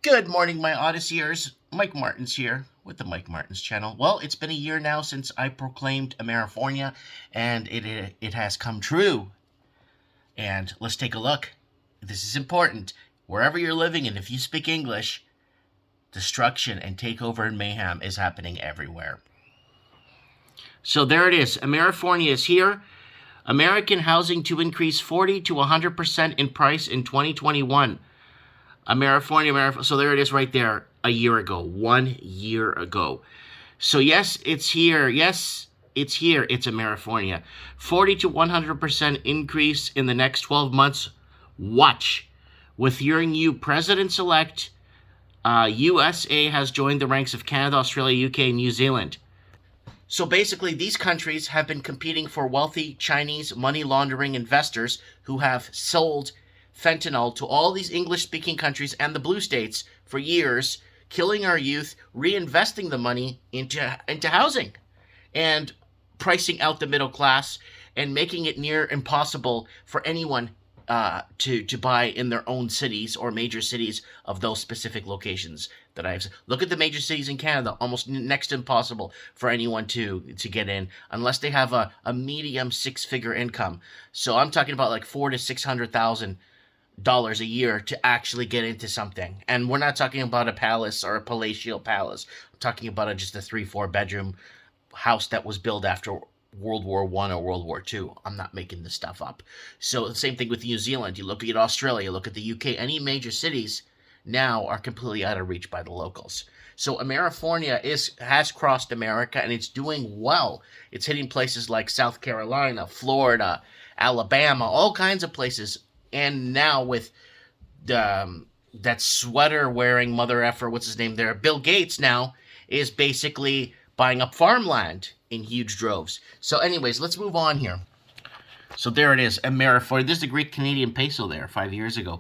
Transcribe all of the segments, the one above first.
Good morning, my Odysseyers. Mike Martins here with the Mike Martins channel. Well, it's been a year now since I proclaimed Amerifornia, and it has come true. And let's take a look. This is important. Wherever you're living, and if you speak English, destruction and takeover and mayhem is happening everywhere. So there it is. Amerifornia is here. American housing to increase 40 to 100% in price in 2021. Amerifornia. So there it is right there a year ago, 1 year ago. So yes, it's here. Yes, it's here. It's Amerifornia. 40 to 100% increase in the next 12 months. Watch. With your new president-elect, USA has joined the ranks of Canada, Australia, UK, and New Zealand. So basically, these countries have been competing for wealthy Chinese money laundering investors who have sold fentanyl to all these English-speaking countries and the blue states for years, killing our youth, reinvesting the money into housing, and pricing out the middle class and making it near impossible for anyone to buy in their own cities or major cities of those specific locations that I've. Look at the major cities in Canada, almost next to impossible for anyone to get in unless they have a medium six-figure income. So I'm talking about like $400,000 to $600,000 a year to actually get into something. And we're not talking about a palace or a palatial palace. I'm talking about just a 3-4 bedroom house that was built after World War I or World War II. I'm not making this stuff up. So the same thing with New Zealand. You look at Australia, look at the UK, any major cities now are completely out of reach by the locals. So Amerifornia has crossed America, and it's doing well. It's hitting places like South Carolina, Florida, Alabama, all kinds of places. And now with that sweater wearing mother effer, what's his name there, Bill Gates now is basically buying up farmland in huge droves. So anyways, let's move on here. So there it is, Amerifornia. This is the Greek Canadian peso there 5 years ago.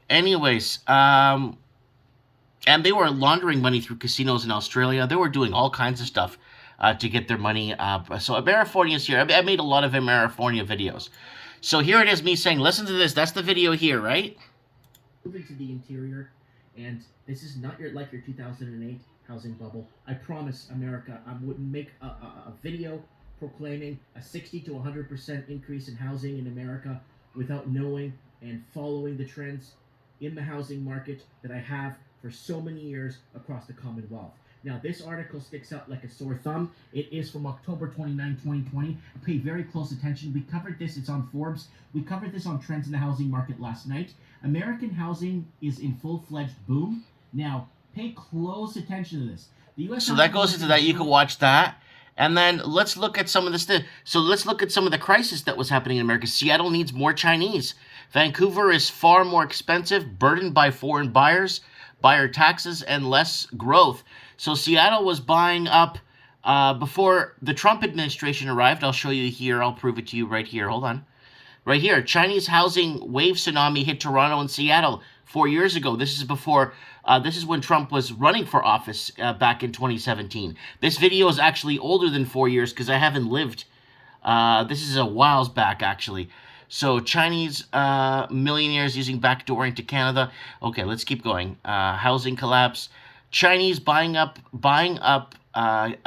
Anyways, and they were laundering money through casinos in Australia. They were doing all kinds of stuff to get their money. So Amerifornia is here. I made a lot of Amerifornia videos. So here it is, me saying, listen to this. That's the video here, right? Moving to the interior, and this is not like your 2008 housing bubble. I promise, America, I wouldn't make a video proclaiming a 60 to 100% increase in housing in America without knowing and following the trends in the housing market that I have for so many years across the Commonwealth. Now, this article sticks out like a sore thumb. It is from October 29, 2020. Pay very close attention. We covered this. It's on Forbes. We covered this on Trends in the Housing Market last night. American housing is in full-fledged boom. Now, pay close attention to this. The U.S. So that goes into that. You can watch that. And then let's look at some of the so let's look at some of the crisis that was happening in America. Seattle needs more Chinese. Vancouver is far more expensive, burdened by foreign buyers, buyer taxes, and less growth. So Seattle was buying up before the Trump administration arrived. I'll show you here. I'll prove it to you right here. Hold on. Right here. Chinese housing wave tsunami hit Toronto and Seattle 4 years ago. This is before. This is when Trump was running for office back in 2017. This video is actually older than 4 years because I haven't lived. This is a whiles back, actually. So Chinese millionaires using backdoor into Canada. Okay, let's keep going. Housing collapse. Chinese buying up. What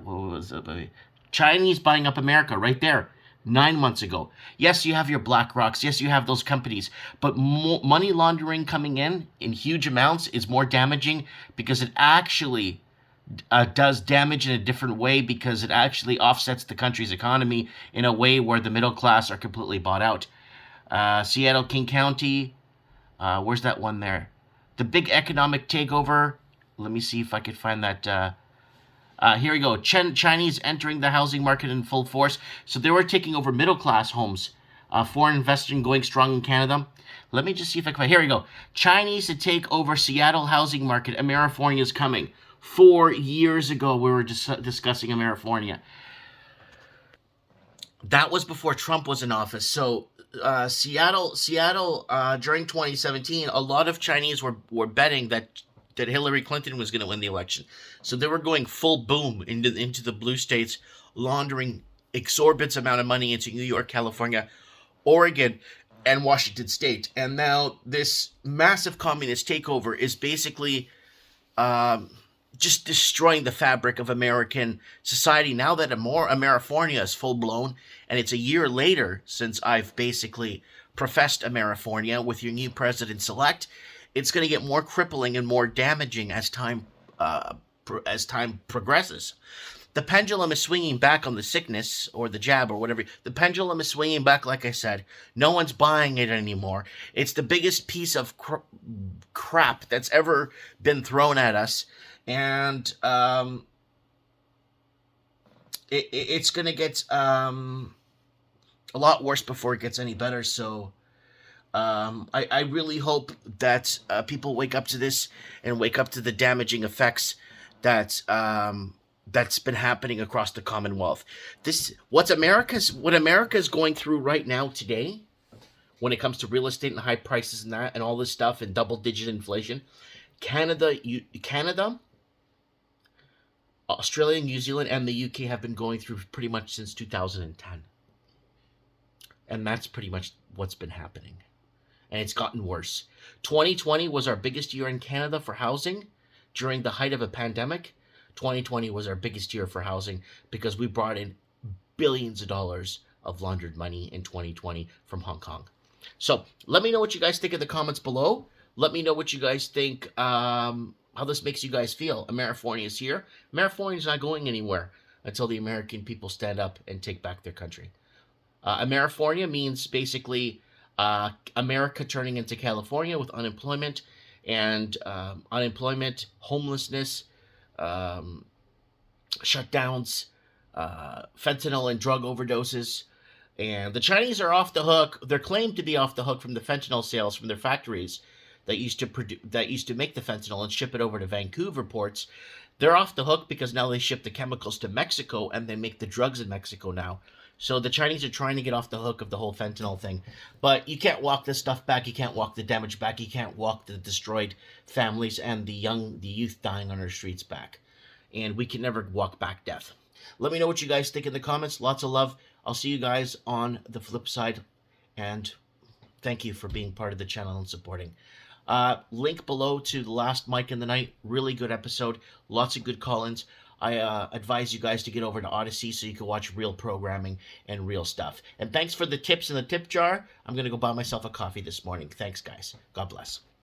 was it? Chinese buying up America right there. 9 months ago. Yes, you have your BlackRocks. Yes, you have those companies. But money laundering coming in huge amounts is more damaging because it actually does damage in a different way because it actually offsets the country's economy in a way where the middle class are completely bought out. Seattle, King County. Where's that one there? The big economic takeover. Let me see if I could find that. Here we go. Chinese entering the housing market in full force. So they were taking over middle-class homes. Foreign investing going strong in Canada. Let me just see if I can find. Here we go. Chinese to take over Seattle housing market. Amerifornia is coming. 4 years ago, we were discussing Amerifornia. That was before Trump was in office. So Seattle, during 2017, a lot of Chinese were betting that Hillary Clinton was going to win the election. So they were going full boom into the blue states, laundering exorbitant amount of money into New York, California, Oregon, and Washington State. And now this massive communist takeover is basically um, just destroying the fabric of American society. Now that Amerifornia is full blown, and it's a year later since I've basically professed Amerifornia with your new president elect, it's going to get more crippling and more damaging as time progresses. The pendulum is swinging back on the sickness or the jab or whatever. The pendulum is swinging back, like I said. No one's buying it anymore. It's the biggest piece of crap that's ever been thrown at us. And it's going to get a lot worse before it gets any better. So I really hope that people wake up to this and wake up to the damaging effects that that's been happening across the Commonwealth. What America's going through right now today, when it comes to real estate and high prices and that and all this stuff and double-digit inflation, Canada, Australia, New Zealand, and the UK have been going through pretty much since 2010. And that's pretty much what's been happening. And it's gotten worse. 2020 was our biggest year in Canada for housing during the height of a pandemic. 2020 was our biggest year for housing because we brought in billions of dollars of laundered money in 2020 from Hong Kong. So let me know what you guys think in the comments below. Let me know what you guys think, how this makes you guys feel. Amerifornia is here. Amerifornia is not going anywhere until the American people stand up and take back their country. Amerifornia means basically America turning into California with unemployment and homelessness, shutdowns, fentanyl and drug overdoses. And the Chinese are off the hook. They're claimed to be off the hook from the fentanyl sales from their factories that used to make the fentanyl and ship it over to Vancouver ports. They're off the hook because now they ship the chemicals to Mexico and they make the drugs in Mexico now. So the Chinese are trying to get off the hook of the whole fentanyl thing. But you can't walk this stuff back. You can't walk the damage back. You can't walk the destroyed families and the youth dying on our streets back. And we can never walk back death. Let me know what you guys think in the comments. Lots of love. I'll see you guys on the flip side. And thank you for being part of the channel and supporting. Link below to the last Mike in the Night. Really good episode. Lots of good call-ins. I advise you guys to get over to Odyssey so you can watch real programming and real stuff. And thanks for the tips in the tip jar. I'm going to go buy myself a coffee this morning. Thanks, guys. God bless.